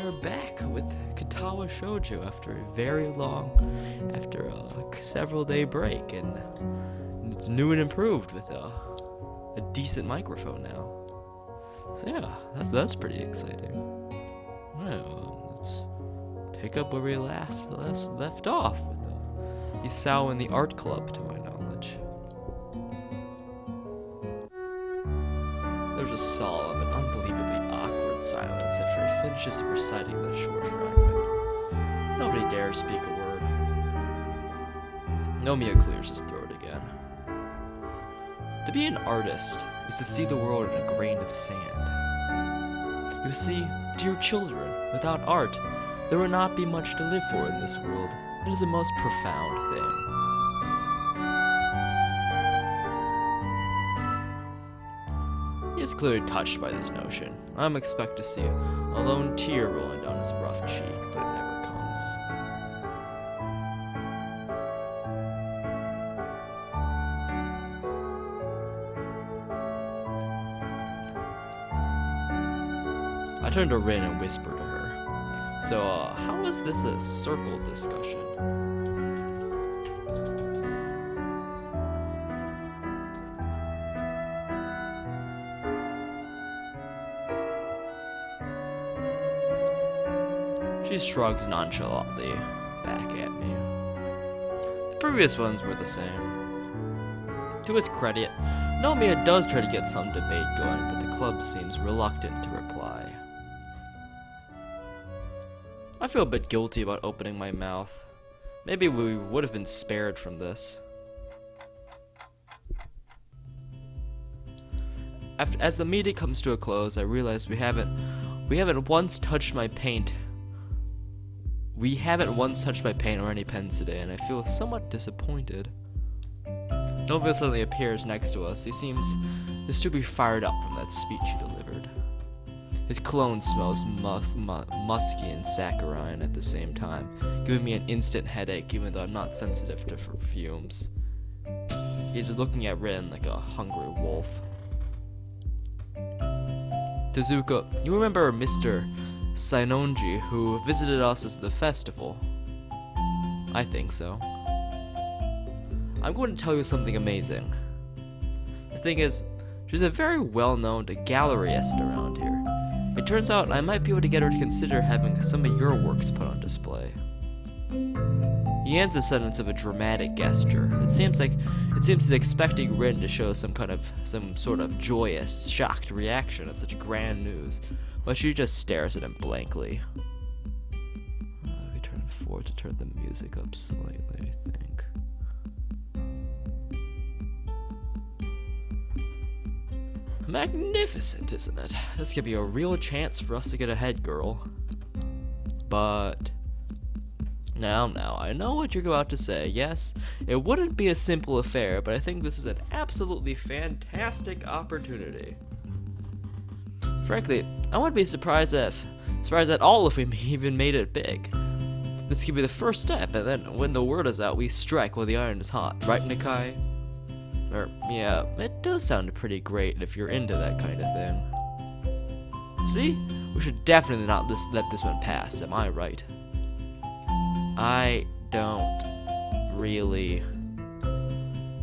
they're back with Katawa Shoujo after a several day break, and it's new and improved with a decent microphone now. So yeah, that's pretty exciting. Well, let's pick up where we left off with Isao in the art club, to my knowledge. There's a solemn and unbelievably awkward silence after he finishes reciting the short fragment. Nobody dares speak a word. Nomiya clears his throat again. To be an artist is to see the world in a grain of sand. You see, dear children, without art, there would not be much to live for in this world. It is a most profound thing. He is clearly touched by this notion. I expect to see a lone tear rolling down his rough cheek, but it never comes. I turned to Rin and whispered to her. So, how is this a circle discussion? She shrugs nonchalantly back at me. The previous ones were the same. To his credit, Nomiya does try to get some debate going, but the club seems reluctant to reply. I feel a bit guilty about opening my mouth. Maybe we would have been spared from this. As the meeting comes to a close, I realize we haven't once touched my paint. We haven't once touched my paint or any pens today, and I feel somewhat disappointed. Nomiya suddenly appears next to us. He seems to be fired up from that speech he delivered. His cologne smells musky and saccharine at the same time, giving me an instant headache even though I'm not sensitive to perfumes. He's looking at Rin like a hungry wolf. Tezuka, you remember Mr. Sainonji who visited us at the festival? I think so. I'm going to tell you something amazing. The thing is, she's a very well-known galleryist around here. It turns out I might be able to get her to consider having some of your works put on display. He ends the sentence with a dramatic gesture. It seems he's expecting Rin to show some sort of joyous, shocked reaction at such grand news, but she just stares at him blankly. We turn forward to turn the music up slightly, I think. Magnificent, isn't it? This could be a real chance for us to get ahead, girl. But now, I know what you're about to say. Yes, it wouldn't be a simple affair, but I think this is an absolutely fantastic opportunity. Frankly, I wouldn't be surprised at all if we even made it big. This could be the first step, and then when the word is out, we strike while the iron is hot. Right, Nikai? Yeah, it does sound pretty great if you're into that kind of thing. See? We should definitely not let this one pass, am I right? I don't really.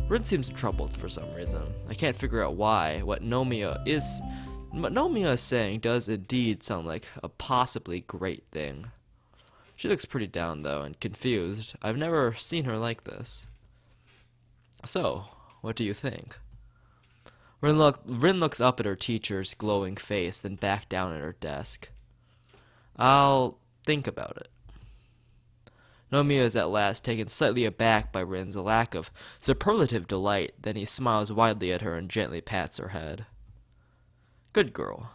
Rin seems troubled for some reason. I can't figure out why. What Nomiya is saying does indeed sound like a possibly great thing. She looks pretty down though and confused. I've never seen her like this. So, what do you think? Rin looks up at her teacher's glowing face, then back down at her desk. I'll think about it. Nomiya is at last taken slightly aback by Rin's lack of superlative delight, then he smiles widely at her and gently pats her head. Good girl.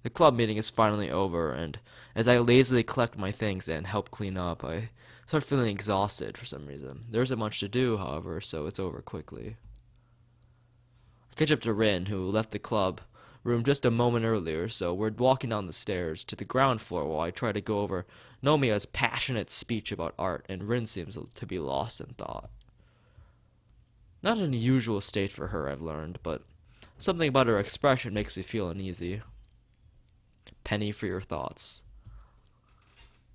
The club meeting is finally over, and as I lazily collect my things and help clean up, I start feeling exhausted for some reason. There isn't much to do, however, so it's over quickly. I catch up to Rin, who left the club room just a moment earlier, so we're walking down the stairs to the ground floor while I try to go over Nomiya's passionate speech about art, and Rin seems to be lost in thought. Not an unusual state for her, I've learned, but something about her expression makes me feel uneasy. penny for your thoughts.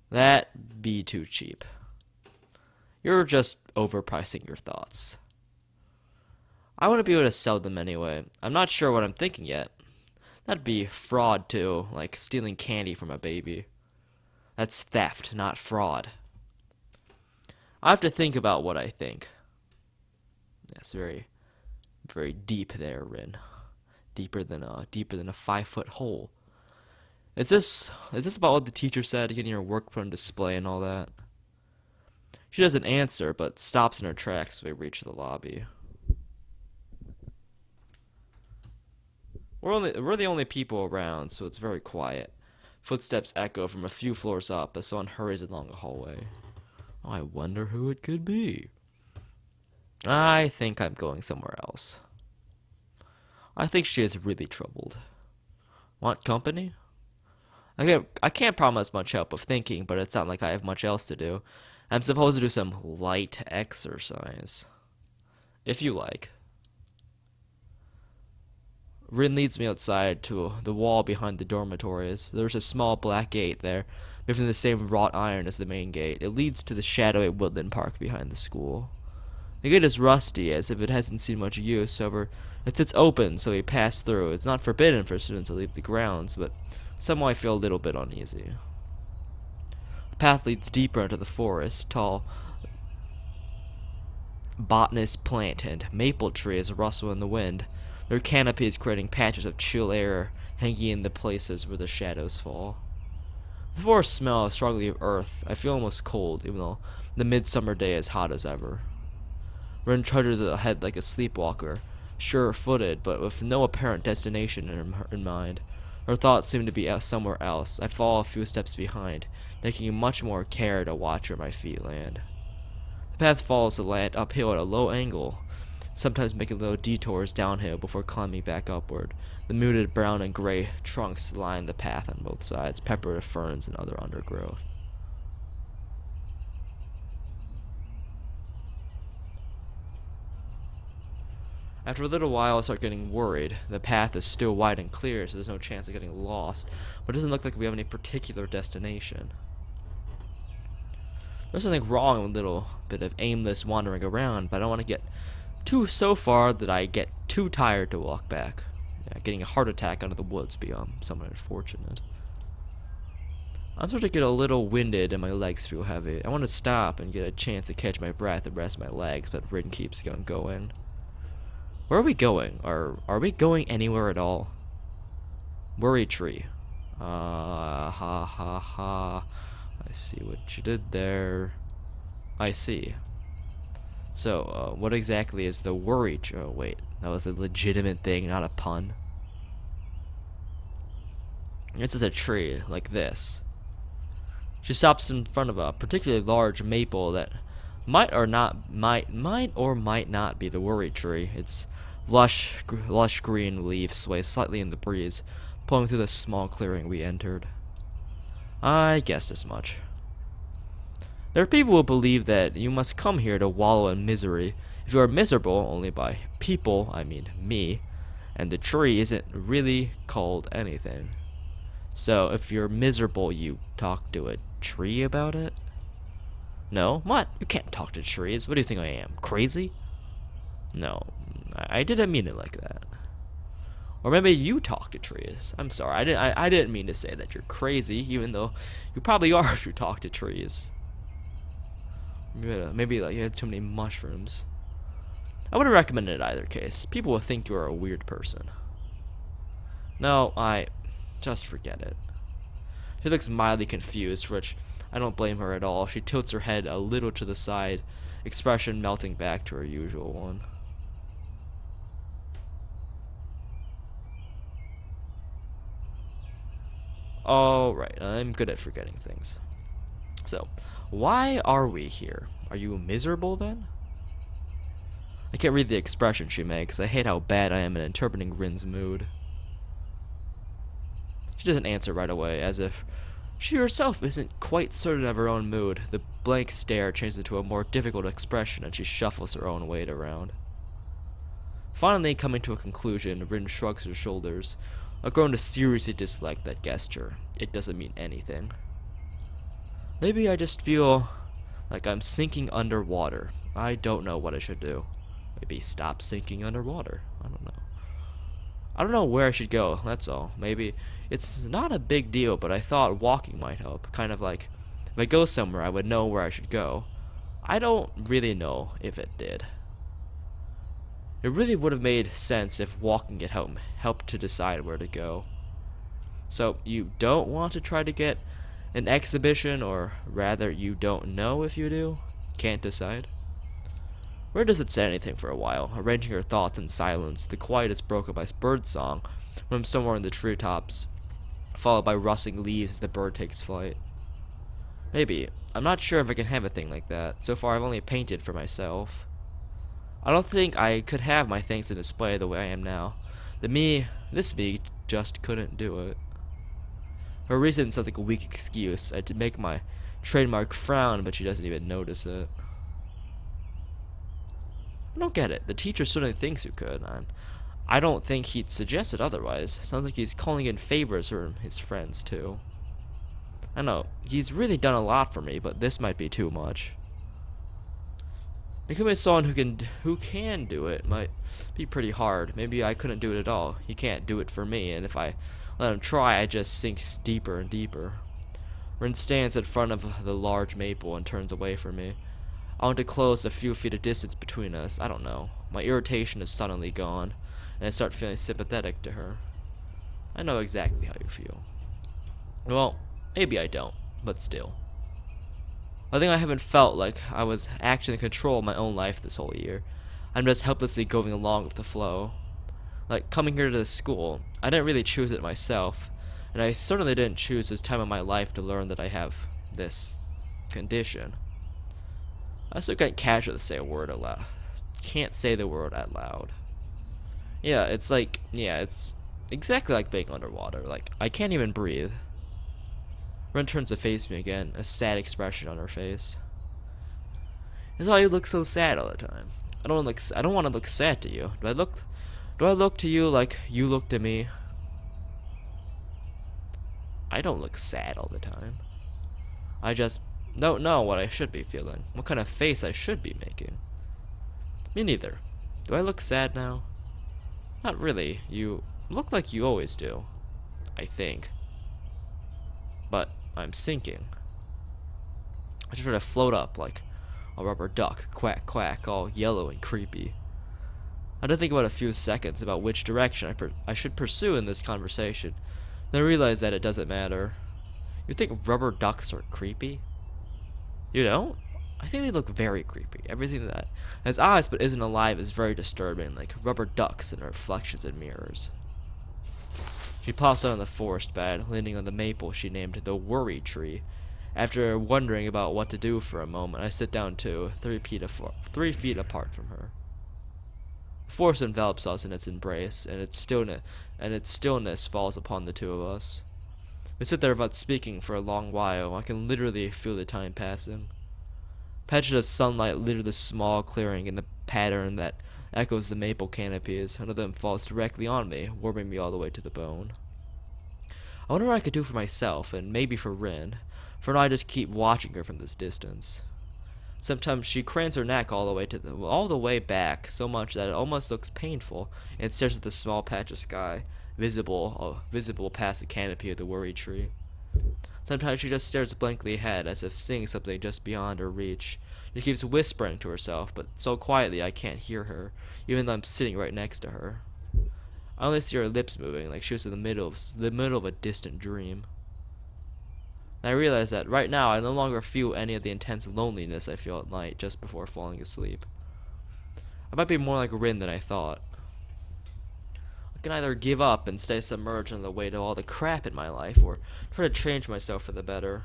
That be too cheap. You're just overpricing your thoughts. I wouldn't be able to sell them anyway. I'm not sure what I'm thinking yet. That'd be fraud too, like stealing candy from a baby. That's theft, not fraud. I have to think about what I think. That's very, very deep there, Rin. Deeper than a 5-foot hole. Is this about what the teacher said, getting your work put on display and all that? She doesn't answer, but stops in her tracks as we reach the lobby. We're the only people around, so it's very quiet. Footsteps echo from a few floors up as someone hurries along a hallway. Oh, I wonder who it could be. I think I'm going somewhere else. I think she is really troubled. Want company? I can't promise much help of thinking, but it's not like I have much else to do. I'm supposed to do some light exercise. If you like. Rin leads me outside to the wall behind the dormitories. There's a small black gate there, made from the same wrought iron as the main gate. It leads to the shadowy woodland park behind the school. The gate is rusty, as if it hasn't seen much use. However, it sits open, so we pass through. It's not forbidden for students to leave the grounds, but somehow I feel a little bit uneasy. The path leads deeper into the forest. Tall botanist plant and maple trees rustle in the wind, their canopies creating patches of chill air hanging in the places where the shadows fall. The forest smells strongly of earth. I feel almost cold, even though the midsummer day is hot as ever. Rin trudges ahead like a sleepwalker, sure-footed, but with no apparent destination in mind. Her thoughts seem to be somewhere else. I fall a few steps behind, taking much more care to watch where my feet land. The path follows the land uphill at a low angle, sometimes making little detours downhill before climbing back upward. The muted brown and gray trunks line the path on both sides, peppered with ferns and other undergrowth. After a little while, I start getting worried. The path is still wide and clear, so there's no chance of getting lost, but it doesn't look like we have any particular destination. There's something wrong with a little bit of aimless wandering around, but I don't want to get so far that I get too tired to walk back. Yeah, getting a heart attack out of the woods would be somewhat unfortunate. I'm starting to get a little winded and my legs feel heavy. I want to stop and get a chance to catch my breath and rest my legs, but Rin keeps going. Where are we going? Are we going anywhere at all? Worry tree. Ha ha ha. I see what you did there. I see. So, what exactly is the worry tree? Oh, wait. That was a legitimate thing, not a pun. This is a tree, like this. She stops in front of a particularly large maple that might or might not be the worry tree. Its lush green leaves sway slightly in the breeze, pulling through the small clearing we entered. I guessed as much. There are people who believe that you must come here to wallow in misery. If you are miserable, only by people, I mean me, and the tree isn't really called anything. So, if you're miserable, you talk to a tree about it? No? What? You can't talk to trees. What do you think I am? Crazy? No, I didn't mean it like that. Or maybe you talk to trees. I'm sorry, I didn't mean to say that you're crazy, even though you probably are if you talk to trees. Maybe like you had too many mushrooms. I wouldn't recommend it in either case. People will think you're a weird person. No, just forget it. She looks mildly confused, which I don't blame her at all. She tilts her head a little to the side, expression melting back to her usual one. Alright, I'm good at forgetting things. So, why are we here? Are you miserable then? I can't read the expression she makes. I hate how bad I am at interpreting Rin's mood. She doesn't answer right away, as if she herself isn't quite certain of her own mood. The blank stare changes into a more difficult expression and she shuffles her own weight around. Finally, coming to a conclusion, Rin shrugs her shoulders. I've grown to seriously dislike that gesture. It doesn't mean anything. Maybe I just feel like I'm sinking underwater. I don't know what I should do. Maybe stop sinking underwater. I don't know. I don't know where I should go, that's all. Maybe it's not a big deal, but I thought walking might help. Kind of like, if I go somewhere, I would know where I should go. I don't really know if it did. It really would have made sense if walking at home helped to decide where to go. So, you don't want to try to get an exhibition, or rather, you don't know if you do? Can't decide? Where does it say anything for a while, arranging her thoughts in silence. The quiet is broken by bird song from somewhere in the treetops, followed by rustling leaves as the bird takes flight. Maybe. I'm not sure if I can have a thing like that. So far, I've only painted for myself. I don't think I could have my things in display the way I am now. This me, just couldn't do it. Her reason sounds like a weak excuse. I had to make my trademark frown, but she doesn't even notice it. I don't get it. The teacher certainly thinks you could. I don't think he'd suggest it otherwise. Sounds like he's calling in favors from his friends, too. I know, he's really done a lot for me, but this might be too much. Becoming someone who can do it might be pretty hard. Maybe I couldn't do it at all. He can't do it for me, and if I let him try, I just sink deeper and deeper. Rin stands in front of the large maple and turns away from me. I want to close a few feet of distance between us. I don't know. My irritation is suddenly gone, and I start feeling sympathetic to her. I know exactly how you feel. Well, maybe I don't, but still. I think I haven't felt like I was actually in control of my own life this whole year. I'm just helplessly going along with the flow. Like, coming here to this school, I didn't really choose it myself, and I certainly didn't choose this time of my life to learn that I have this condition. I still can't casually say a word aloud. Can't say the word out loud. Yeah, it's exactly like being underwater. Like, I can't even breathe. Ren turns to face me again, a sad expression on her face. That's why you look so sad all the time. I don't want to look sad to you. Do I look to you like you look to me? I don't look sad all the time. I just don't know what I should be feeling. What kind of face I should be making. Me neither. Do I look sad now? Not really. You look like you always do. I think. But I'm sinking. I try to float up like a rubber duck, quack quack, all yellow and creepy. I had to think about a few seconds about which direction I should pursue in this conversation. Then I realized that it doesn't matter. You think rubber ducks are creepy? You don't? I think they look very creepy. Everything that has eyes but isn't alive is very disturbing, like rubber ducks and reflections in mirrors. She plops out on the forest bed, leaning on the maple she named the Worry Tree. After wondering about what to do for a moment, I sit down too, 3 feet apart from her. The forest envelops us in its embrace, and its stillness falls upon the two of us. We sit there without speaking for a long while. I can literally feel the time passing. Patches of sunlight litter the small clearing in the pattern that echoes the maple canopies. One of them falls directly on me, warming me all the way to the bone. I wonder what I could do for myself, and maybe for Rin. For now I just keep watching her from this distance. Sometimes she cranes her neck all the way back, so much that it almost looks painful, and stares at the small patch of sky, visible past the canopy of the Worry Tree. Sometimes she just stares blankly ahead, as if seeing something just beyond her reach. She keeps whispering to herself, but so quietly I can't hear her, even though I'm sitting right next to her. I only see her lips moving, like she was in the middle of a distant dream. And I realize that right now I no longer feel any of the intense loneliness I feel at night just before falling asleep. I might be more like Rin than I thought. I can either give up and stay submerged on the weight of all the crap in my life, or try to change myself for the better.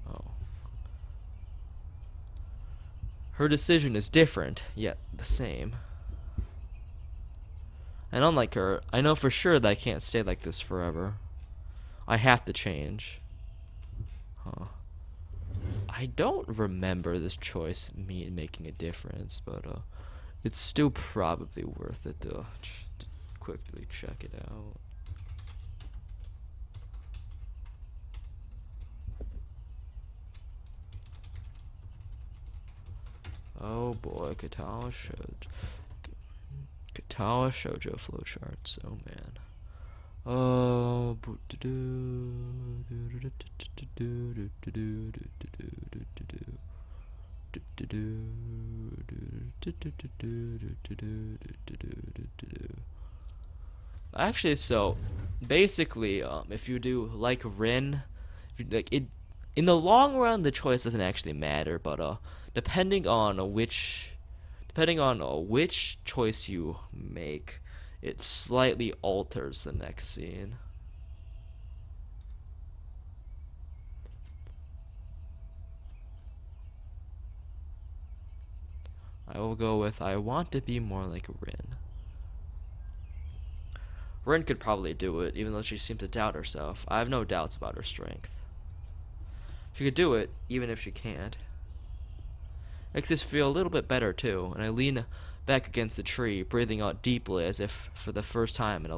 Oh. Her decision is different, yet the same. And unlike her, I know for sure that I can't stay like this forever. I have to change. Huh. I don't remember this choice making a difference, but it's still probably worth it to quickly check it out. Oh boy, Katawa Shoujo flowcharts. Oh man. Oh. Actually, so basically, if you do like Rin, like it, in the long run, the choice doesn't actually matter. But depending on which choice you make, it slightly alters the next scene. I will go with I want to be more like Rin. Rin could probably do it, even though she seems to doubt herself. I have no doubts about her strength. She could do it, even if she can't. Makes us feel a little bit better too, and I lean back against the tree, breathing out deeply as if for the first time in a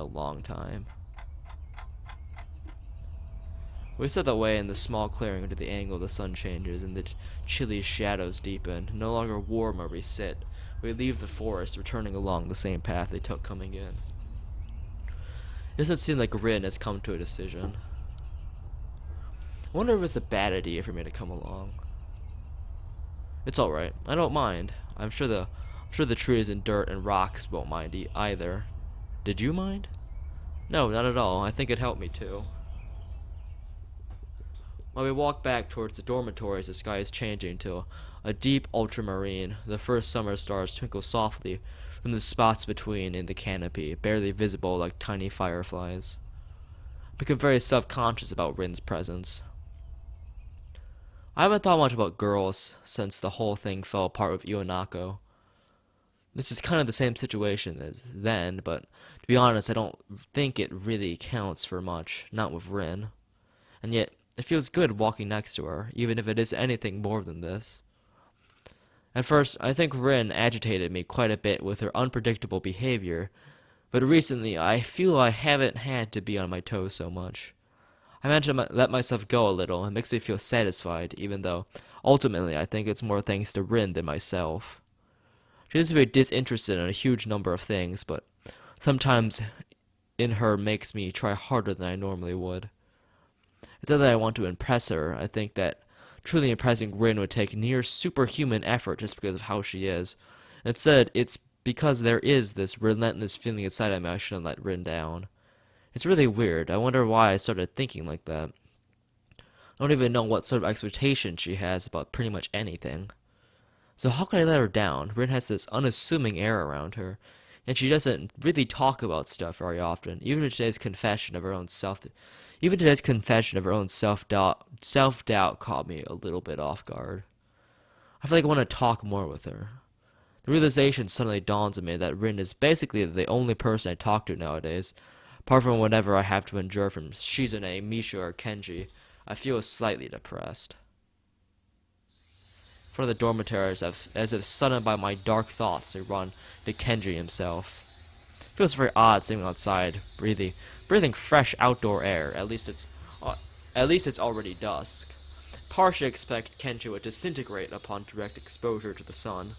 long time. We set the way in the small clearing into the angle the sun changes and the chilly shadows deepen. No longer warm where we sit. We leave the forest, returning along the same path they took coming in. It doesn't seem like Rin has come to a decision. I wonder if it's a bad idea for me to come along. It's alright. I don't mind. I'm sure the trees and dirt and rocks won't mind either. Did you mind? No, not at all. I think it helped me too. While we walk back towards the dormitories, the sky is changing to a deep ultramarine. The first summer stars twinkle softly from the spots between in the canopy, barely visible like tiny fireflies. I become very self-conscious about Rin's presence. I haven't thought much about girls since the whole thing fell apart with Iwanako. This is kind of the same situation as then, but to be honest, I don't think it really counts for much, not with Rin. And yet, it feels good walking next to her, even if it is anything more than this. At first, I think Rin agitated me quite a bit with her unpredictable behavior, but recently I feel I haven't had to be on my toes so much. I managed to let myself go a little. It makes me feel satisfied, even though ultimately I think it's more thanks to Rin than myself. She seems to be disinterested in a huge number of things, but sometimes in her makes me try harder than I normally would. It's not that I want to impress her. I think that truly impressing Rin would take near superhuman effort just because of how she is. Instead, it's because there is this relentless feeling inside of me I shouldn't let Rin down. It's really weird. I wonder why I started thinking like that. I don't even know what sort of expectation she has about pretty much anything. So how could I let her down? Rin has this unassuming air around her, and she doesn't really talk about stuff very often. Even today's confession of her own self-doubt caught me a little bit off guard. I feel like I want to talk more with her. The realization suddenly dawns on me that Rin is basically the only person I talk to nowadays. Apart from whatever I have to endure from Shizune, Misha, or Kenji, I feel slightly depressed. In front of the dormitories, as if stunned by my dark thoughts, I run to Kenji himself. It feels very odd sitting outside, breathing fresh outdoor air. At least it's already dusk. Partially expect Kenji would disintegrate upon direct exposure to the sun.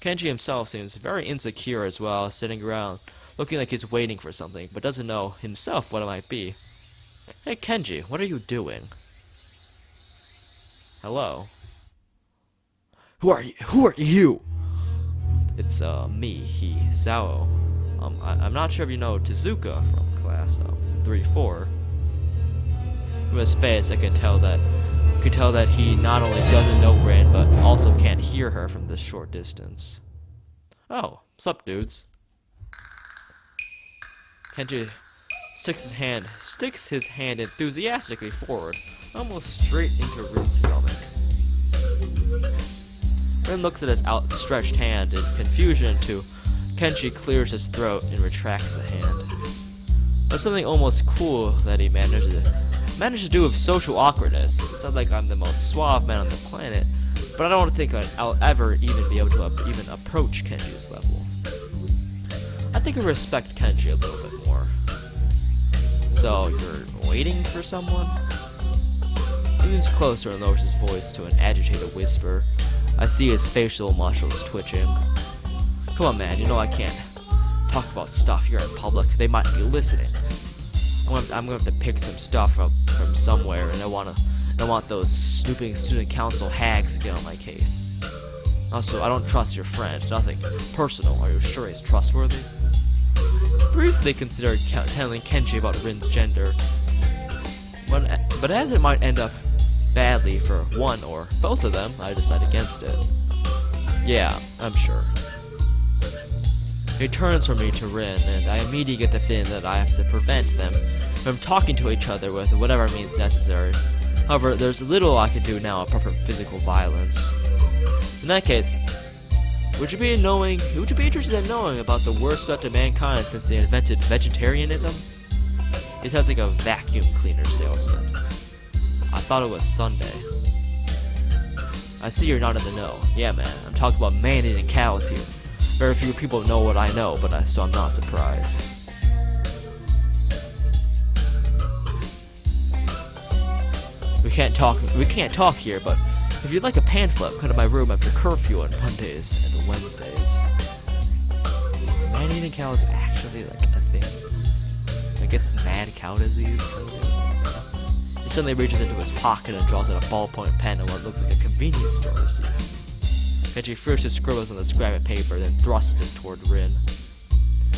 Kenji himself seems very insecure as well, sitting around, looking like he's waiting for something, but doesn't know himself what it might be. Hey Kenji, what are you doing? Hello? Who are you? It's, me, Sao. I'm not sure if you know Tezuka from class, 3-4. From his face, I could tell that he not only doesn't know Rin, but also can't hear her from this short distance. Oh, sup, dudes? Kenji sticks his hand enthusiastically forward, almost straight into Rin's stomach. Rin looks at his outstretched hand in confusion too. Kenji clears his throat and retracts the hand. There's something almost cool that he managed to do with social awkwardness. It's not like I'm the most suave man on the planet, but I don't think I'll ever even be able to even approach Kenji's level. I think I respect Kenji a little bit more. So, you're waiting for someone? He leans closer and lowers his voice to an agitated whisper. I see his facial muscles twitching. Come on, man, you know I can't talk about stuff here in public. They might be listening. I'm going to have to pick some stuff up from somewhere, and I want those snooping student council hags to get on my case. Also, I don't trust your friend. Nothing personal. Are you sure he's trustworthy? Briefly considered telling Kenji about Rin's gender, but as it might end up badly for one or both of them, I decide against it. Yeah, I'm sure. He turns from me to Rin, and I immediately get the feeling that I have to prevent them from talking to each other with whatever means necessary. However, there's little I can do now apart from physical violence. In that case, would you be interested in knowing about the worst threat to mankind since they invented vegetarianism? He sounds like a vacuum cleaner salesman. I thought it was Sunday. I see you're not in the know. Yeah, man, I'm talking about man-eating cows here. Very few people know what I know, so I'm not surprised. We can't talk here, but if you'd like a pan flip, come to my room after curfew on Mondays and Wednesdays. Man-eating cow is actually like a thing. I guess mad cow disease. He suddenly reaches into his pocket and draws out a ballpoint pen and what looks like a convenience store receipt. Kenji furiously scribbles on the scrap of paper, then thrusts it toward Rin.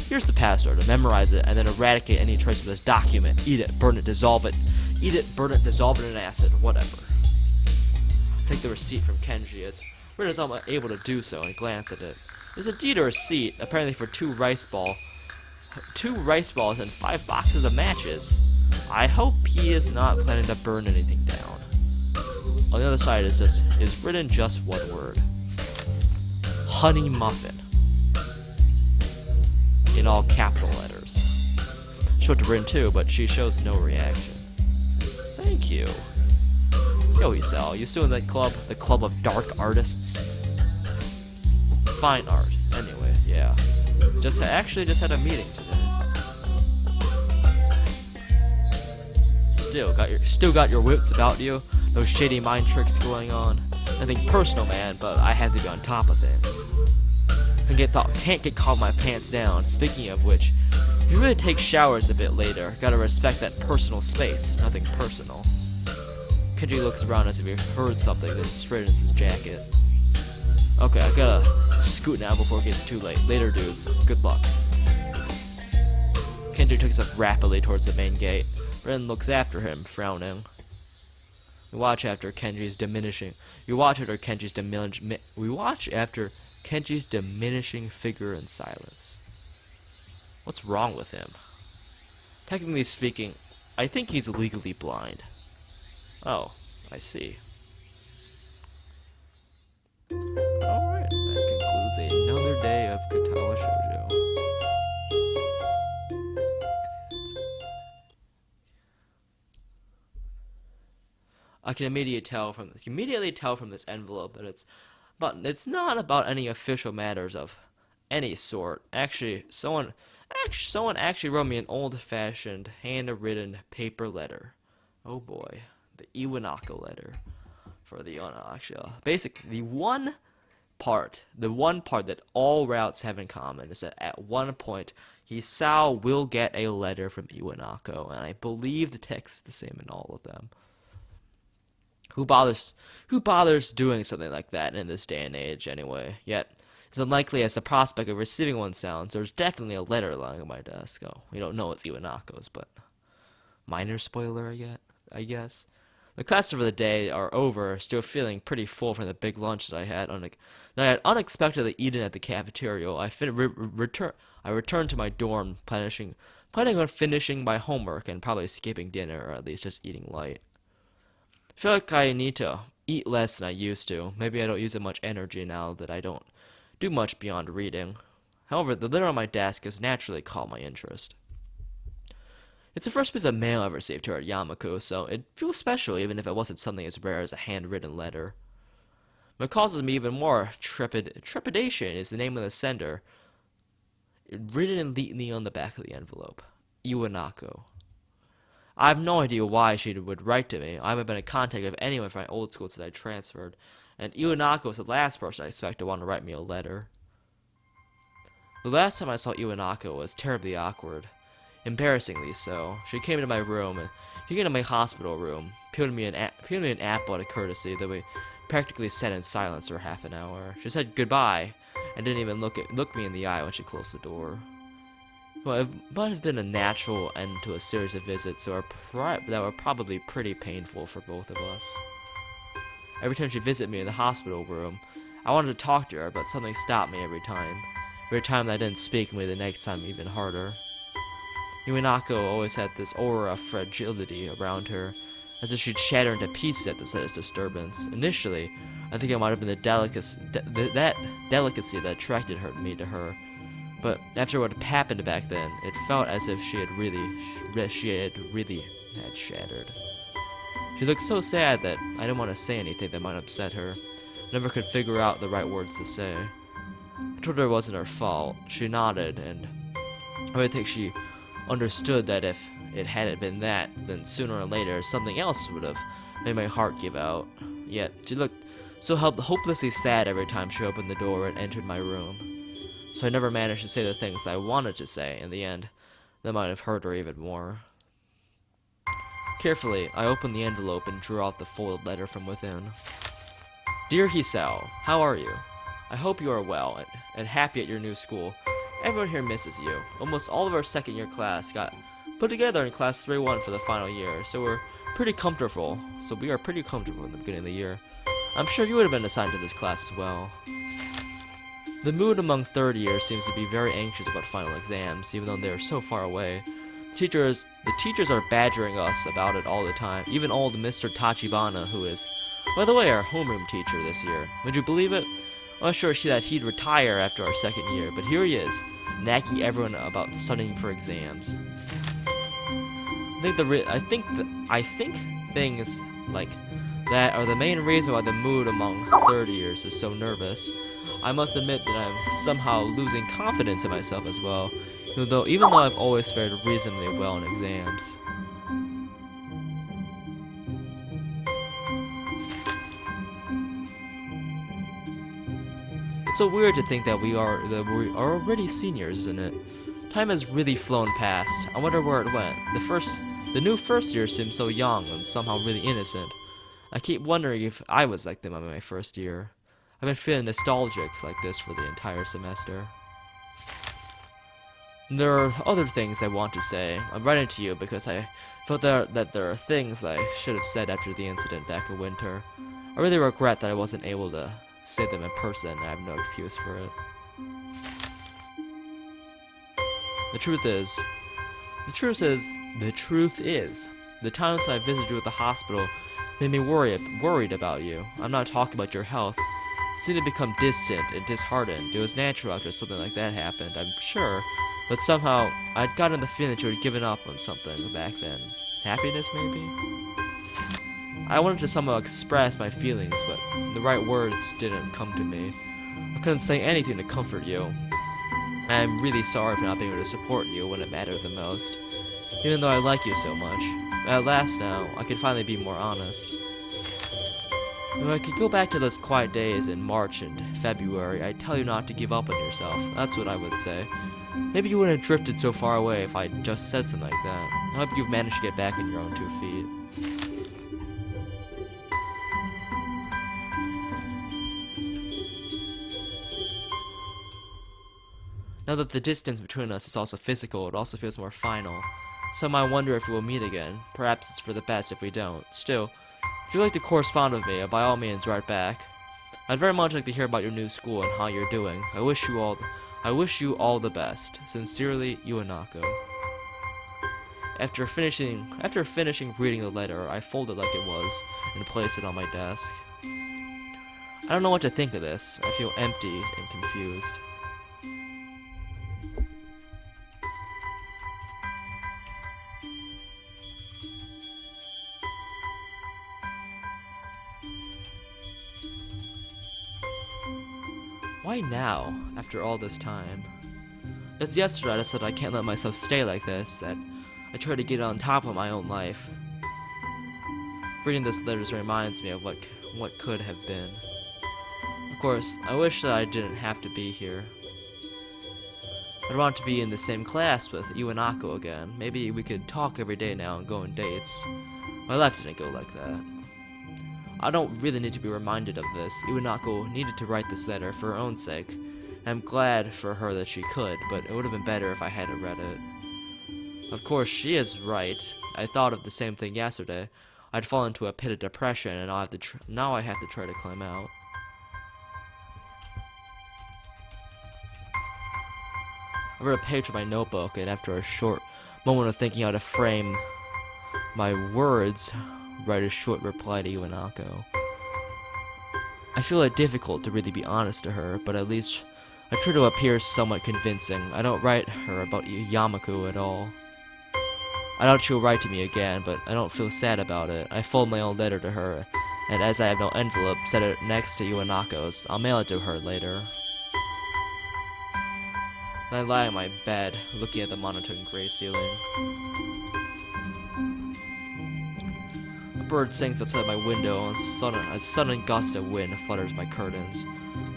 Here's the password. Memorize it, and then eradicate any trace of this document. Eat it, burn it, dissolve it. Eat it, burn it, dissolve it in acid, whatever. Take the receipt from Kenji as Rin is able to do so and glance at it. There's indeed a receipt, apparently for two rice balls and 5 boxes of matches. I hope he is not planning to burn anything down. On the other side is written just one word. Honey Muffin. In all capital letters. Show it to Rin too, but she shows no reaction. Thank you. Yo, Isao, you still in that club? The Club of Dark Artists? Fine art. Anyway, yeah. Just had a meeting today. Still got your wits about you. No shady mind tricks going on. Nothing personal, man, but I had to be on top of things. Can't get caught my pants down. Speaking of which, if you really take showers a bit later, gotta respect that personal space. Nothing personal. Kenji looks around as if he heard something, then straightens his jacket. Okay, I gotta scoot now before it gets too late. Later, dudes. Good luck. Kenji takes up rapidly towards the main gate. Rin looks after him, frowning. We watch after Kenji's diminishing figure in silence. What's wrong with him? Technically speaking, I think he's legally blind. Oh, I see. Alright, that concludes another day of Katawa Shoujo. I can immediately tell from this envelope that it's not about any official matters of any sort. Actually, someone actually wrote me an old-fashioned, handwritten paper letter. Oh boy, the Iwanako letter for the basically the one part that all routes have in common is that at one point Hisao will get a letter from Iwanako, and I believe the text is the same in all of them. Who bothers doing something like that in this day and age, anyway? Yet, as unlikely as the prospect of receiving one sounds, there's definitely a letter lying on my desk. Oh, we don't know it's Iwanako's, but minor spoiler, I guess. The classes for the day are over, still feeling pretty full from the big lunch that I had unexpectedly eaten at the cafeteria. I returned to my dorm, planning on finishing my homework and probably skipping dinner, or at least just eating light. I feel like I need to eat less than I used to. Maybe I don't use as much energy now that I don't do much beyond reading. However, the letter on my desk has naturally caught my interest. It's the first piece of mail I ever received here at Yamaku, so it feels special even if it wasn't something as rare as a handwritten letter. What causes me even more trepidation is the name of the sender, written neatly on the back of the envelope. Iwanako. I have no idea why she would write to me. I haven't been in contact with anyone from my old school since I transferred, and Iwanako was the last person I expect to want to write me a letter. The last time I saw Iwanako was terribly awkward. Embarrassingly so. She came into my room, and she came into my hospital room, peeled me an apple out of courtesy, that we practically sat in silence for half an hour. She said goodbye, and didn't even look me in the eye when she closed the door. Well, it might have been a natural end to a series of visits that were probably pretty painful for both of us. Every time she visited me in the hospital room, I wanted to talk to her, but something stopped me every time. Every time I didn't speak, made the next time even harder. Iwanako always had this aura of fragility around her, as if she'd shatter into pieces at the slightest disturbance. Initially, I think it might have been that delicacy that attracted me to her. But after what happened back then, it felt as if she had really shattered. She looked so sad that I didn't want to say anything that might upset her. I never could figure out the right words to say. I told her it wasn't her fault. She nodded, and I really think she understood that if it hadn't been that, then sooner or later something else would have made my heart give out. Yet she looked so hopelessly sad every time she opened the door and entered my room. So I never managed to say the things I wanted to say. In the end, that might have hurt her even more. Carefully, I opened the envelope and drew out the folded letter from within. Dear Hisao, how are you? I hope you are well and happy at your new school. Everyone here misses you. Almost all of our second-year class got put together in class 3-1 for the final year, so we are pretty comfortable in the beginning of the year. I'm sure you would have been assigned to this class as well. The mood among third years seems to be very anxious about final exams, even though they are so far away. The teachers are badgering us about it all the time, even old Mr. Tachibana, who is, by the way, our homeroom teacher this year. Would you believe it? I was sure that he'd retire after our second year, but here he is, nagging everyone about studying for exams. I think things like that are the main reason why the mood among third years is so nervous. I must admit that I'm somehow losing confidence in myself as well, even though I've always fared reasonably well in exams. It's so weird to think that we are already seniors, isn't it? Time has really flown past. I wonder where it went. The new first year seems so young and somehow really innocent. I keep wondering if I was like them on my first year. I've been feeling nostalgic like this for the entire semester. And there are other things I want to say. I'm writing to you because I felt that there are things I should have said after the incident back in winter. I really regret that I wasn't able to say them in person, and I have no excuse for it. The truth is, the times I visited you at the hospital made me worried about you. I'm not talking about your health. You seemed to become distant and disheartened. It was natural after something like that happened, I'm sure, but somehow I'd gotten the feeling that you had given up on something back then. Happiness, maybe? I wanted to somehow express my feelings, but the right words didn't come to me. I couldn't say anything to comfort you. I'm really sorry for not being able to support you when it mattered the most, even though I like you so much. At last now, I can finally be more honest. If I could go back to those quiet days in March and February, I'd tell you not to give up on yourself. That's what I would say. Maybe you wouldn't have drifted so far away if I'd just said something like that. I hope you've managed to get back on your own 2 feet. Now that the distance between us is also physical, it also feels more final. Some might wonder if we will meet again. Perhaps it's for the best if we don't. Still, if you'd like to correspond with me, by all means write back. I'd very much like to hear about your new school and how you're doing. I wish you all the best. Sincerely, Iwanako. After finishing reading the letter, I fold it like it was and place it on my desk. I don't know what to think of this. I feel empty and confused. Why now, after all this time? Just yesterday I said I can't let myself stay like this, that I try to get on top of my own life. Reading this letter reminds me of what could have been. Of course, I wish that I didn't have to be here. I'd want to be in the same class with Iwanako again. Maybe we could talk every day now and go on dates. My life didn't go like that. I don't really need to be reminded of this. Iwanako needed to write this letter for her own sake. I'm glad for her that she could, but it would have been better if I hadn't read it. Of course, she is right. I thought of the same thing yesterday. I'd fallen into a pit of depression, and now I have to try to climb out. I wrote a page from my notebook, and after a short moment of thinking how to frame my words, write a short reply to Iwanako. I feel it difficult to really be honest to her, but at least I try to appear somewhat convincing. I don't write her about Yamaku at all. I doubt she'll write to me again, but I don't feel sad about it. I fold my own letter to her, and as I have no envelope, set it next to Iwanako's. I'll mail it to her later. I lie on my bed, looking at the monotone gray ceiling. A bird sings outside my window, and a sudden gust of wind flutters my curtains.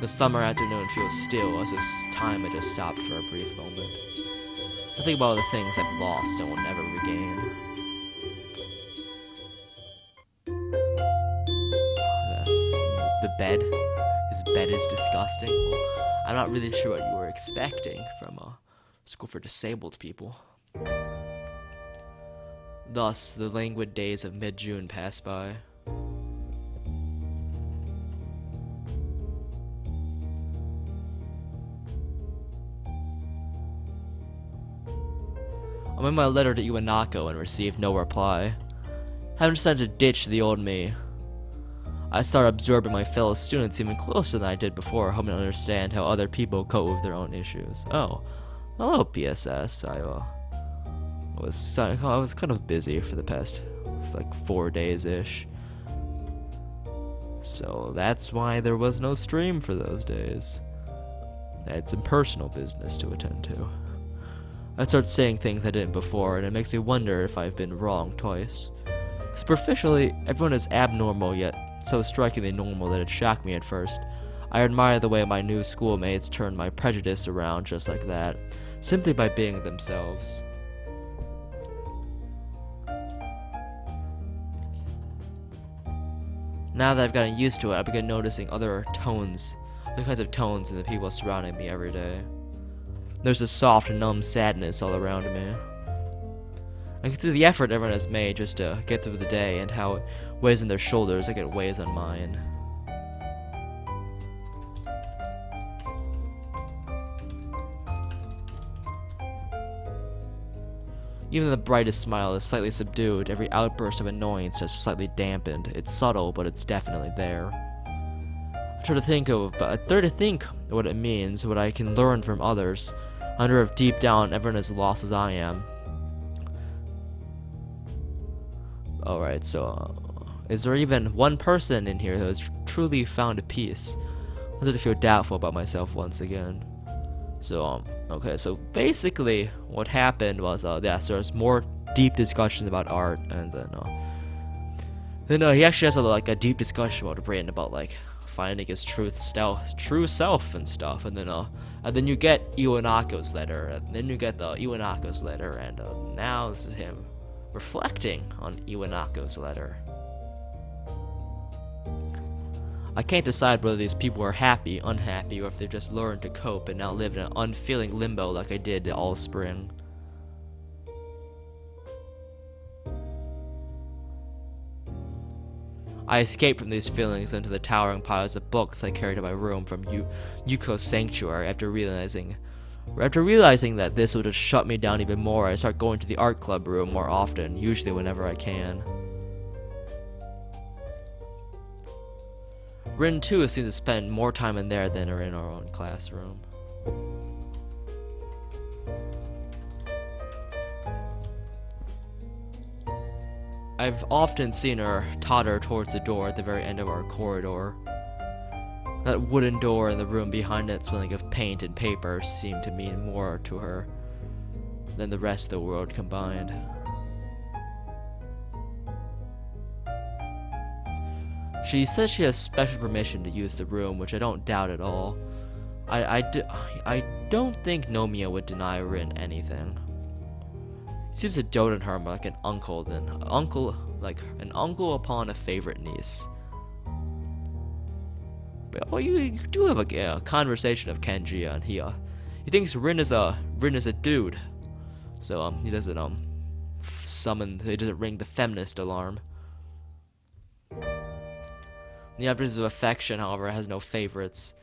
The summer afternoon feels still, as if time had just stopped for a brief moment. I think about all the things I've lost and will never regain. The bed. His bed is disgusting. Well, I'm not really sure what you were expecting from a school for disabled people. Thus, the languid days of mid-June pass by. I made my letter to Iwanako and received no reply. Having decided to ditch the old me, I started absorbing my fellow students even closer than I did before, hoping to understand how other people cope with their own issues. Oh, hello PSS. I was kind of busy for the past like 4 days-ish. So that's why there was no stream for those days. I had some personal business to attend to. I started saying things I didn't before, and it makes me wonder if I've been wrong twice. Superficially, everyone is abnormal, yet so strikingly normal that it shocked me at first. I admire the way my new schoolmates turned my prejudice around just like that, simply by being themselves. Now that I've gotten used to it, I begin noticing other kinds of tones in the people surrounding me every day. There's a soft, numb sadness all around me. I can see the effort everyone has made just to get through the day, and how it weighs on their shoulders like it weighs on mine. Even the brightest smile is slightly subdued, every outburst of annoyance is slightly dampened. It's subtle, but it's definitely there. I try to think what it means, what I can learn from others. I wonder if deep down everyone is lost as I am. Alright, so is there even one person in here who has truly found peace? I started to feel doubtful about myself once again. So, okay, so basically what happened was, yes, there's more deep discussions about art, and then he actually has a deep discussion about Brayden about finding his true self and stuff, and then you get Iwanako's letter, and then you get the Iwanako's letter, and now this is him reflecting on Iwanako's letter. I can't decide whether these people are happy, unhappy, or if they've just learned to cope and now live in an unfeeling limbo like I did all spring. I escaped from these feelings into the towering piles of books I carried to my room from Yuko's sanctuary. After realizing that this would just shut me down even more, I start going to the art club room more often, usually whenever I can. Rin too seems to spend more time in there than in our own classroom. I've often seen her totter towards the door at the very end of our corridor. That wooden door in the room behind it smelling of paint and paper seemed to mean more to her than the rest of the world combined. She says she has special permission to use the room, which I don't doubt at all. I don't think Nomiya would deny Rin anything. He seems to dote on her more like an uncle like an uncle upon a favorite niece. But you do have a conversation of Kenji, and he thinks Rin is a dude, so he doesn't ring the feminist alarm. The object of affection, however, has no favorites.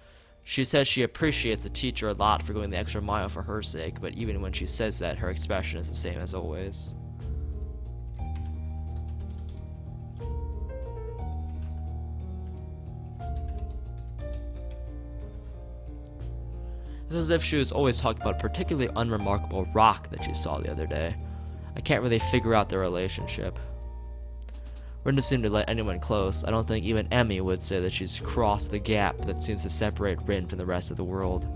She says she appreciates the teacher a lot for going the extra mile for her sake, but even when she says that, her expression is the same as always. It's as if she was always talking about a particularly unremarkable rock that she saw the other day. I can't really figure out their relationship. Rin doesn't seem to let anyone close. I don't think even Emmy would say that she's crossed the gap that seems to separate Rin from the rest of the world.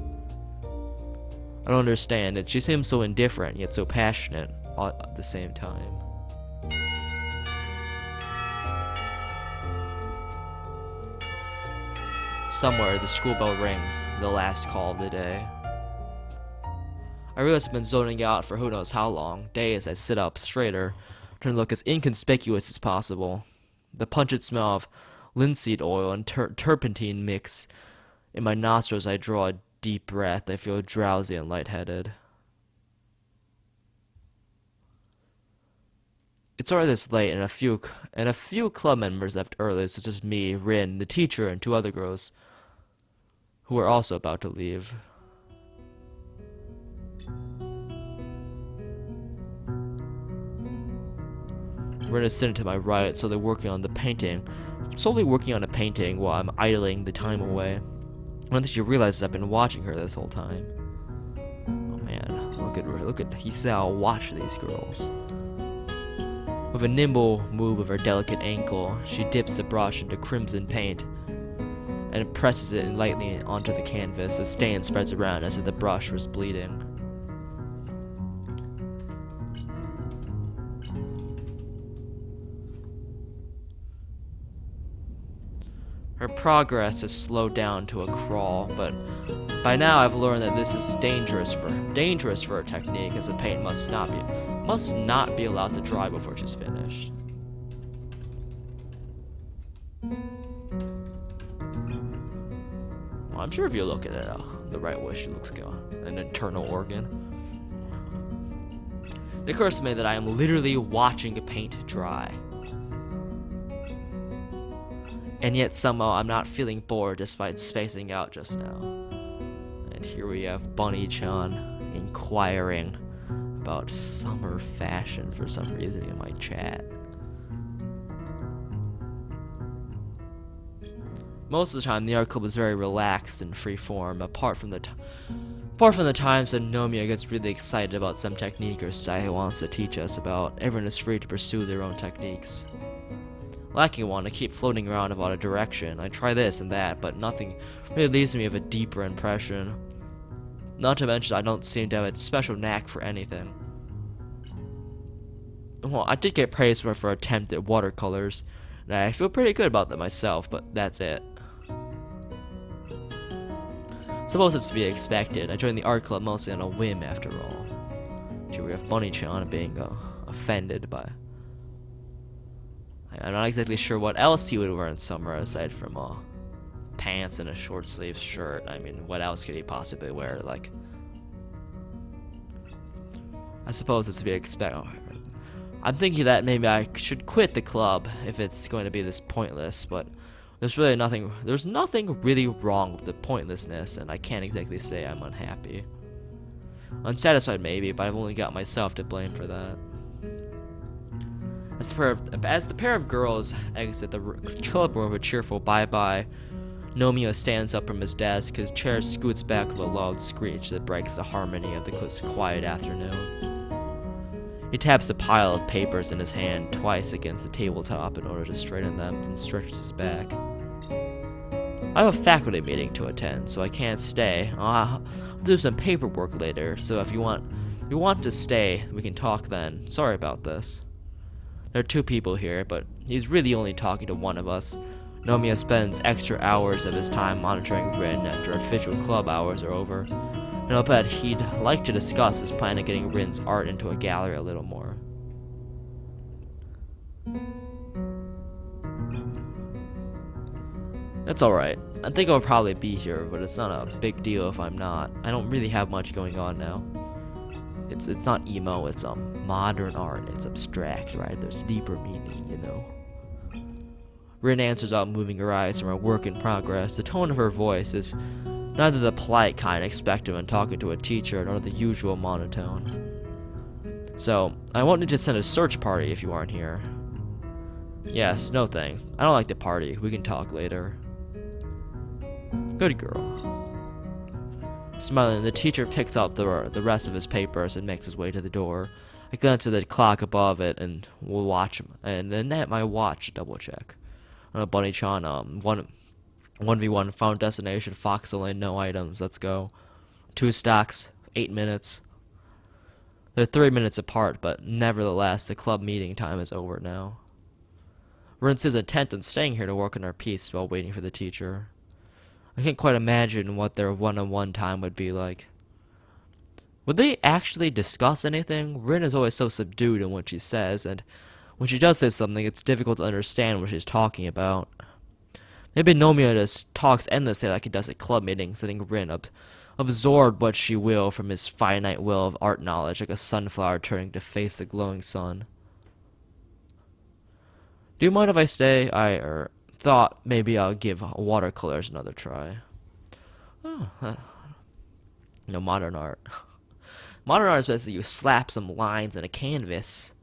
I don't understand it. She seems so indifferent, yet so passionate at the same time. Somewhere, the school bell rings, the last call of the day. I realize I've been zoning out for who knows how long. Days, I sit up straighter, trying to look as inconspicuous as possible. The pungent smell of linseed oil and turpentine mix in my nostrils. I draw a deep breath. I feel drowsy and lightheaded. It's already this late, and a few club members left early. So it's just me, Rin, the teacher, and two other girls who are also about to leave. Rin is sitting to my right, slowly working on a painting while I'm idling the time away. I don't think she realizes I've been watching her this whole time. Oh man, look at Hisao watch these girls. With a nimble move of her delicate ankle, she dips the brush into crimson paint and presses it lightly onto the canvas. A stain spreads around as if the brush was bleeding. Her progress has slowed down to a crawl, but by now I've learned that this is dangerous for her technique, as the paint must not be allowed to dry before she's finished. Well, I'm sure if you look at it the right way, she looks like an internal organ. It occurs to me that I am literally watching paint dry. And yet somehow I'm not feeling bored despite spacing out just now. And here we have Bunny-chan inquiring about summer fashion for some reason in my chat. Most of the time, the art club is very relaxed and free-form, apart from the times that Nomiya gets really excited about some technique or style he wants to teach us about. Everyone is free to pursue their own techniques. Lacking one, I keep floating around about a direction. I try this and that, but nothing really leaves me with a deeper impression. Not to mention, I don't seem to have a special knack for anything. Well, I did get praised for her attempt at watercolors, and I feel pretty good about that myself, but that's it. Suppose it's to be expected. I joined the art club mostly on a whim, after all. Here we have Bunny-chan being offended by... I'm not exactly sure what else he would wear in summer aside from pants and a short sleeve shirt. I mean, what else could he possibly wear? Like, I suppose it's to be expected. I'm thinking that maybe I should quit the club if it's going to be this pointless, but there's nothing really wrong with the pointlessness, and I can't exactly say I'm unhappy. Unsatisfied maybe, but I've only got myself to blame for that. As the pair of girls exit the club room with a cheerful bye-bye, Nomiya stands up from his desk. His chair scoots back with a loud screech that breaks the harmony of the quiet afternoon. He taps a pile of papers in his hand twice against the tabletop in order to straighten them, then stretches his back. I have a faculty meeting to attend, so I can't stay. I'll do some paperwork later, so if you want to stay, we can talk then. Sorry about this. There are 2 people here, but he's really only talking to one of us. Nomiya spends extra hours of his time monitoring Rin after official club hours are over, and I'll bet he'd like to discuss his plan of getting Rin's art into a gallery a little more. That's alright. I think I'll probably be here, but it's not a big deal if I'm not. I don't really have much going on now. It's not emo, it's modern art. It's abstract, right? There's deeper meaning, you know. Rin answers out, moving her eyes from her work in progress. The tone of her voice is neither the polite kind expected when talking to a teacher, nor the usual monotone. So, I won't need to send a search party if you aren't here. Yes, no thanks. I don't like the party. We can talk later. Good girl. Smiling, the teacher picks up the rest of his papers and makes his way to the door. I glance at the clock above it and will watch him, and then at my watch to double check. On a Bunny-chan, 1v1 found destination, Foxel Lane, no items. Let's go. 2 stocks, 8 minutes. They're 3 minutes apart, but nevertheless, the club meeting time is over now. Rin seems intent on staying here to work on our piece while waiting for the teacher. I can't quite imagine what their one-on-one time would be like. Would they actually discuss anything? Rin is always so subdued in what she says, and when she does say something, it's difficult to understand what she's talking about. Maybe Nomiya just talks endlessly like he does at club meetings, letting Rin absorb what she will from his finite will of art knowledge, like a sunflower turning to face the glowing sun. Do you mind if I stay? I thought maybe I'll give watercolors another try. No, modern art. Modern art is basically you slap some lines on a canvas,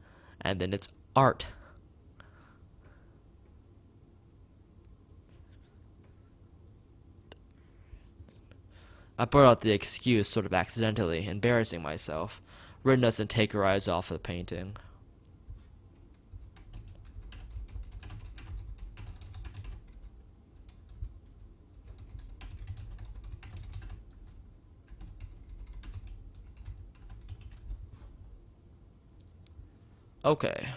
and then it's art. I brought out the excuse sort of accidentally, embarrassing myself. Rin doesn't take her eyes off the painting. Okay.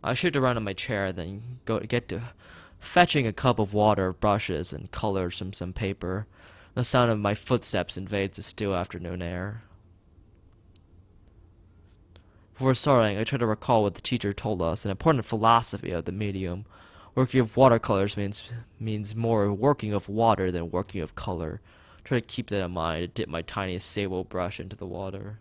I shift around in my chair, then get to fetching a cup of water, brushes, and colors from some paper. The sound of my footsteps invades the still afternoon air. Before starting, I try to recall what the teacher told us, an important philosophy of the medium. Working of watercolors means more working of water than working of color. Try to keep that in mind and dip my tiny sable brush into the water.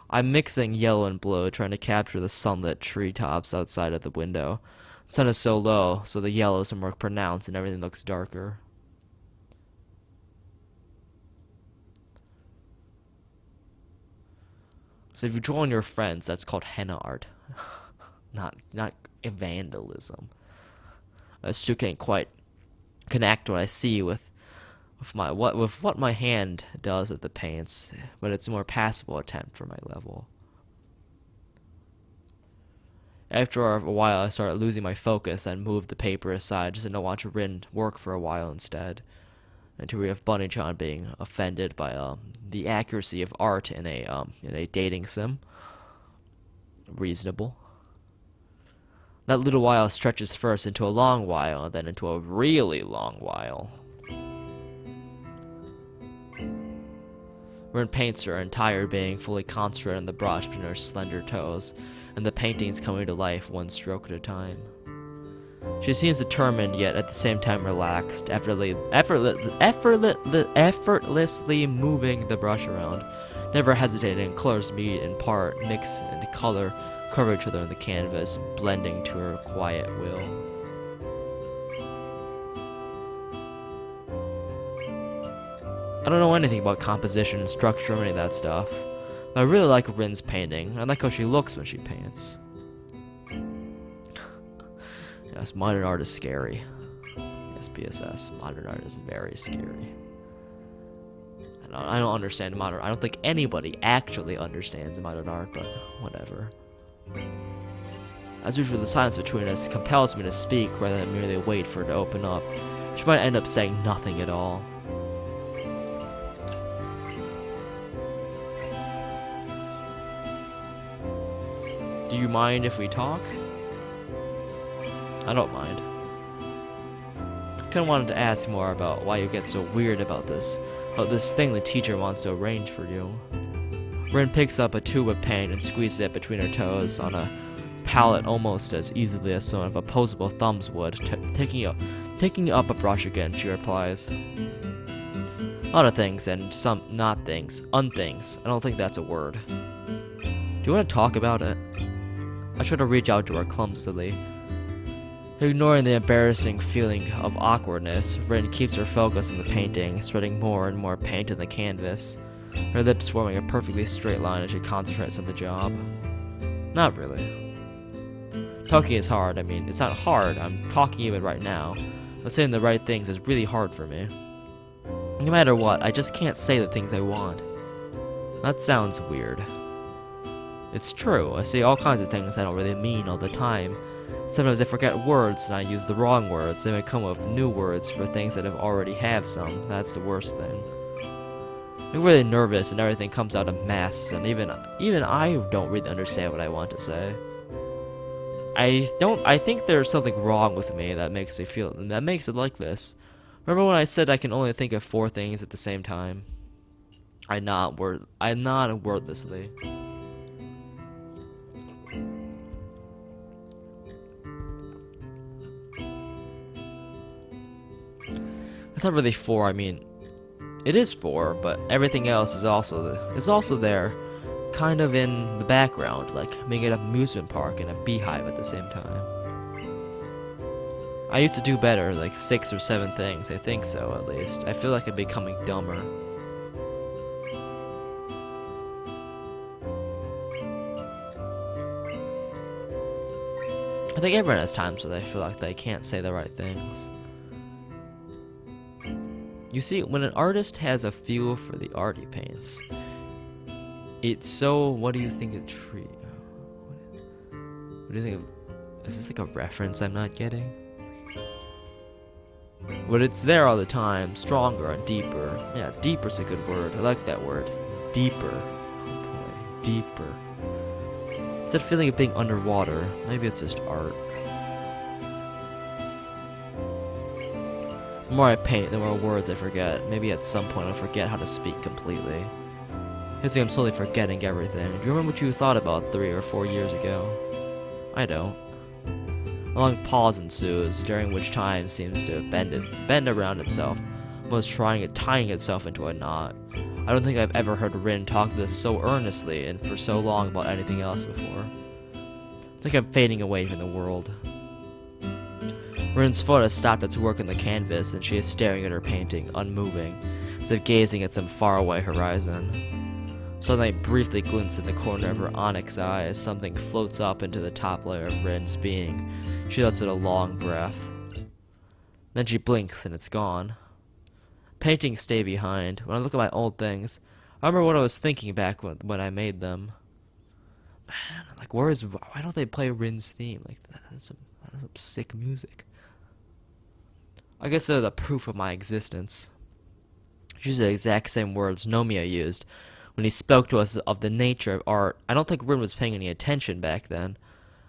I'm mixing yellow and blue, trying to capture the sunlit treetops outside of the window. The sun is so low, so the yellows are more pronounced and everything looks darker. So if you draw on your friends, that's called henna art. not vandalism. I still can't quite connect what I see with what my hand does with the paints, but it's a more passable attempt for my level. After a while, I started losing my focus and moved the paper aside just to watch Rin work for a while instead, until we have Bunny-chan being offended by the accuracy of art in a dating sim. Reasonable. That little while stretches first into a long while, and then into a really long while. Rin paints her entire being, fully concentrated on the brush between her slender toes, and the painting's coming to life one stroke at a time. She seems determined, yet at the same time relaxed, effortlessly moving the brush around, never hesitating. Colors meet in part, mix and color cover each other on the canvas, blending to her quiet will. I don't know anything about composition and structure or any of that stuff, but I really like Rin's painting. I like how she looks when she paints. Yes, modern art is scary. Yes, PSS. Modern art is very scary. I don't understand modern art. I don't think anybody actually understands modern art, but whatever. As usual, the silence between us compels me to speak rather than merely wait for it to open up. She might end up saying nothing at all. Do you mind if we talk? I don't mind. I kinda wanted to ask more about why you get so weird about this thing the teacher wants to arrange for you. Rin picks up a tube of paint and squeezes it between her toes on a palette almost as easily as some of opposable thumbs would. Taking up a brush again, she replies, "A lot of things and some not things, unthings. I don't think that's a word. Do you want to talk about it?" I try to reach out to her clumsily. Ignoring the embarrassing feeling of awkwardness, Rin keeps her focus on the painting, spreading more and more paint on the canvas, her lips forming a perfectly straight line as she concentrates on the job. Not really. Talking is hard. I mean, it's not hard. I'm talking even right now. But saying the right things is really hard for me. No matter what, I just can't say the things I want. That sounds weird. It's true. I say all kinds of things I don't really mean all the time. Sometimes I forget words and I use the wrong words. I may come up with new words for things that already have some. That's the worst thing. I'm really nervous and everything comes out a mess, and even I don't really understand what I want to say. I think there's something wrong with me that makes it like this. Remember when I said I can only think of 4 things at the same time? I nod wordlessly. It's not really 4, I mean, it is 4, but everything else is also there, kind of in the background, like being at an amusement park and a beehive at the same time. I used to do better, like 6 or 7 things, I think so at least. I feel like I'm becoming dumber. I think everyone has times where they feel like they can't say the right things. You see, when an artist has a feel for the art he paints, it's so. What do you think of tree? What do you think of? Is this like a reference I'm not getting? But it's there all the time, stronger and deeper. Yeah, deeper's a good word. I like that word. Deeper. Oh boy, deeper. It's that feeling of being underwater. Maybe it's just art. The more I paint, the more words I forget. Maybe at some point I'll forget how to speak completely. I think I'm slowly forgetting everything. Do you remember what you thought about 3 or 4 years ago? I don't. A long pause ensues, during which time seems to bend around itself, almost tying itself into a knot. I don't think I've ever heard Rin talk this so earnestly and for so long about anything else before. It's like I'm fading away from the world. Rin's foot has stopped its work on the canvas, and she is staring at her painting, unmoving, as if gazing at some faraway horizon. Sunlight briefly glints in the corner of her onyx eye as something floats up into the top layer of Rin's being. She lets out a long breath. Then she blinks and it's gone. Paintings stay behind. When I look at my old things, I remember what I was thinking back when I made them. Man, like, why don't they play Rin's theme? Like, that's some sick music. I guess they're the proof of my existence. She used the exact same words Nomiya used when he spoke to us of the nature of art. I don't think Rin was paying any attention back then.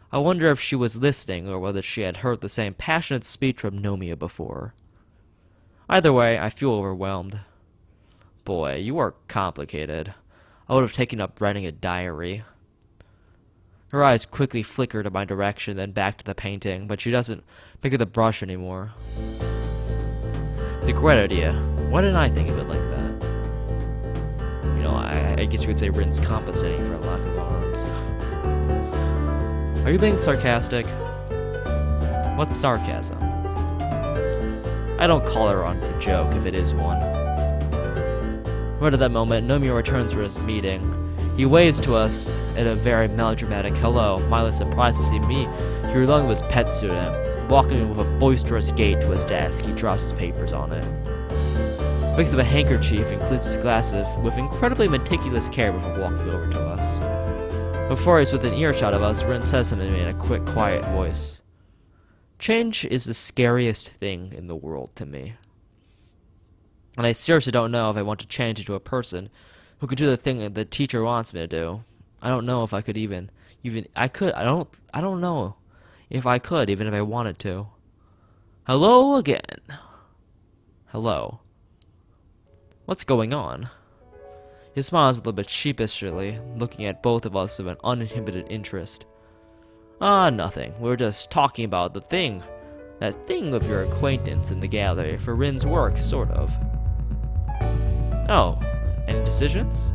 I wonder if she was listening or whether she had heard the same passionate speech from Nomiya before. Either way, I feel overwhelmed. Boy, you are complicated. I would have taken up writing a diary. Her eyes quickly flicker to my direction, then back to the painting, but she doesn't pick up the brush anymore. It's a great idea. Why didn't I think of it like that? You know, I guess you could say Rin's compensating for a lack of arms. Are you being sarcastic? What's sarcasm? I don't call her on for a joke if it is one. Right at that moment, Nomiya returns from his meeting. He waves to us at a very melodramatic hello, mildly surprised to see me. He along with his pet student. Walking with a boisterous gait to his desk, he drops his papers on it. Picks up a handkerchief and cleans his glasses with incredibly meticulous care before walking over to us. Before he's within earshot of us, Rin says something to me in a quick, quiet voice. Change is the scariest thing in the world to me. And I seriously don't know if I want to change into a person who could do the thing that the teacher wants me to do. I don't know if I could I don't know if I could, even if I wanted to. Hello again. Hello. What's going on? He smiles a little bit sheepishly, looking at both of us with an uninhibited interest. Nothing. We were just talking about the thing. That thing of your acquaintance in the gallery for Rin's work, sort of. Oh, any decisions?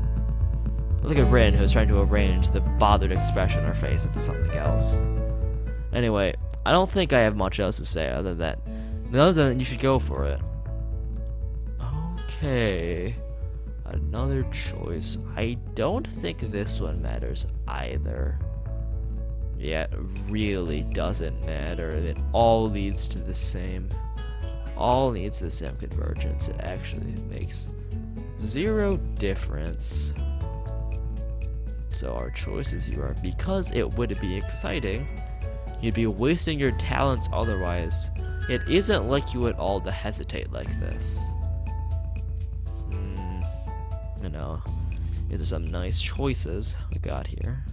I look at Rin, who's trying to arrange the bothered expression on her face into something else. Anyway, I don't think I have much else to say other than you should go for it. Okay. Another choice. I don't think this one matters either. Yeah, it really doesn't matter. It all leads to the same. All needs the same convergence. It actually makes zero difference. So our choices here are, because it would be exciting, you'd be wasting your talents otherwise. It isn't like you at all to hesitate like this. You know, these are some nice choices we got here.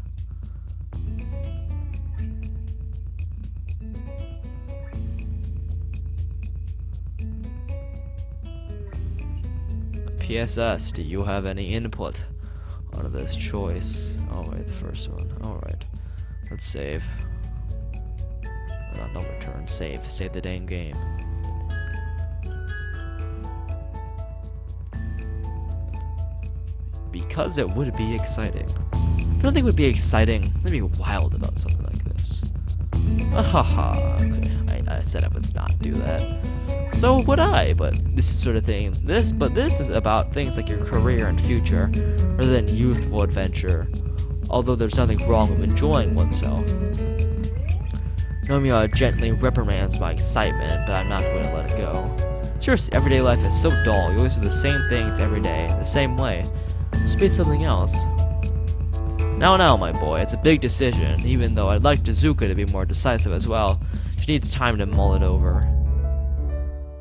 PSS, do you have any input on this choice? Oh wait, the first one. Alright. Let's save. No return. Save. Save the dang game. Because it would be exciting. I don't think it would be exciting. That'd be wild about something like this. Okay, I said I would not do that. So would I, but this is sort of thing. This is about things like your career and future, rather than youthful adventure. Although there's nothing wrong with enjoying oneself. Melia gently reprimands my excitement, but I'm not going to let it go. Seriously, everyday life is so dull. You always do the same things every day, the same way. Just be something else. Now, my boy, it's a big decision, even though I'd like Tezuka to be more decisive as well. She needs time to mull it over.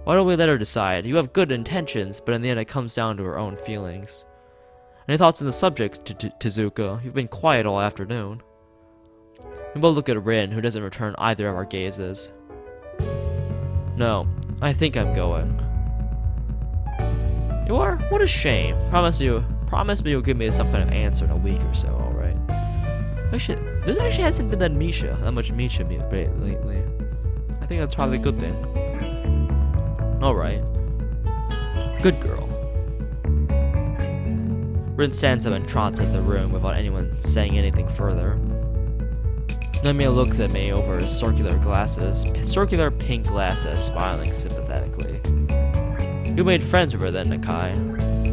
Why don't we let her decide? You have good intentions, but in the end it comes down to her own feelings. Any thoughts on the subject, Tezuka? You've been quiet all afternoon. We both look at Rin, who doesn't return either of our gazes. No, I think I'm going. You are? What a shame. Promise me you'll give me some kind of answer in a week or so, alright? Actually, there actually hasn't been that much Misha lately. I think that's probably a good thing. Alright. Good girl. Rin stands up and trots at the room without anyone saying anything further. Melia looks at me over his circular pink glasses, smiling sympathetically. You made friends with her then, Nakai?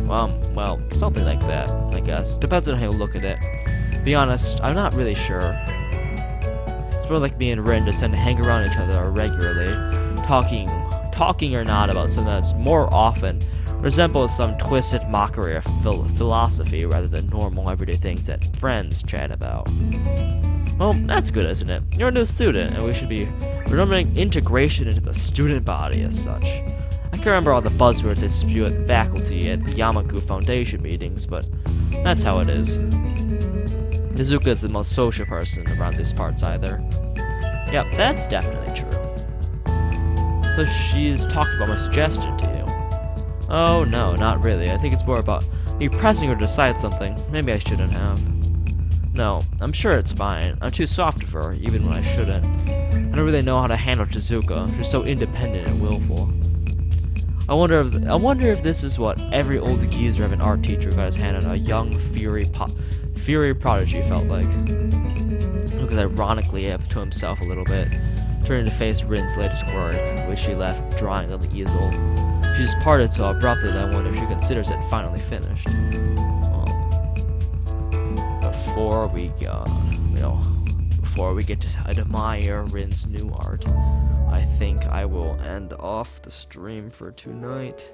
Well, something like that, I guess. Depends on how you look at it. To be honest, I'm not really sure. It's more like me and Rin just tend to hang around each other regularly, talking or not about something that's more often resembles some twisted mockery of philosophy rather than normal everyday things that friends chat about. Well, that's good, isn't it? You're a new student, and we should be remembering integration into the student body as such. I can't remember all the buzzwords they spew at faculty at Iwanako Foundation meetings, but that's how it is. Tezuka is the most social person around these parts either. Yep, that's definitely true. So she's talked about my suggestion to you. Oh no, not really. I think it's more about me pressing her to decide something. Maybe I shouldn't have. No, I'm sure it's fine. I'm too soft for her, even when I shouldn't. I don't really know how to handle Tezuka. She's so independent and willful. I wonder if this is what every old geezer of an art teacher got his hand on a young fury prodigy felt like. He looks ironically up to himself a little bit, turning to face Rin's latest work, which she left drying on the easel. She just parted so abruptly that I wonder if she considers it finally finished. Before we get to admire Rin's new art, I think I will end off the stream for tonight.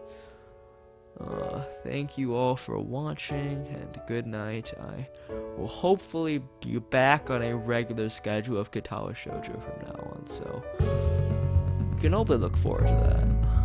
Thank you all for watching, and good night. I will hopefully be back on a regular schedule of Katawa Shoujo from now on, so you can hopefully look forward to that.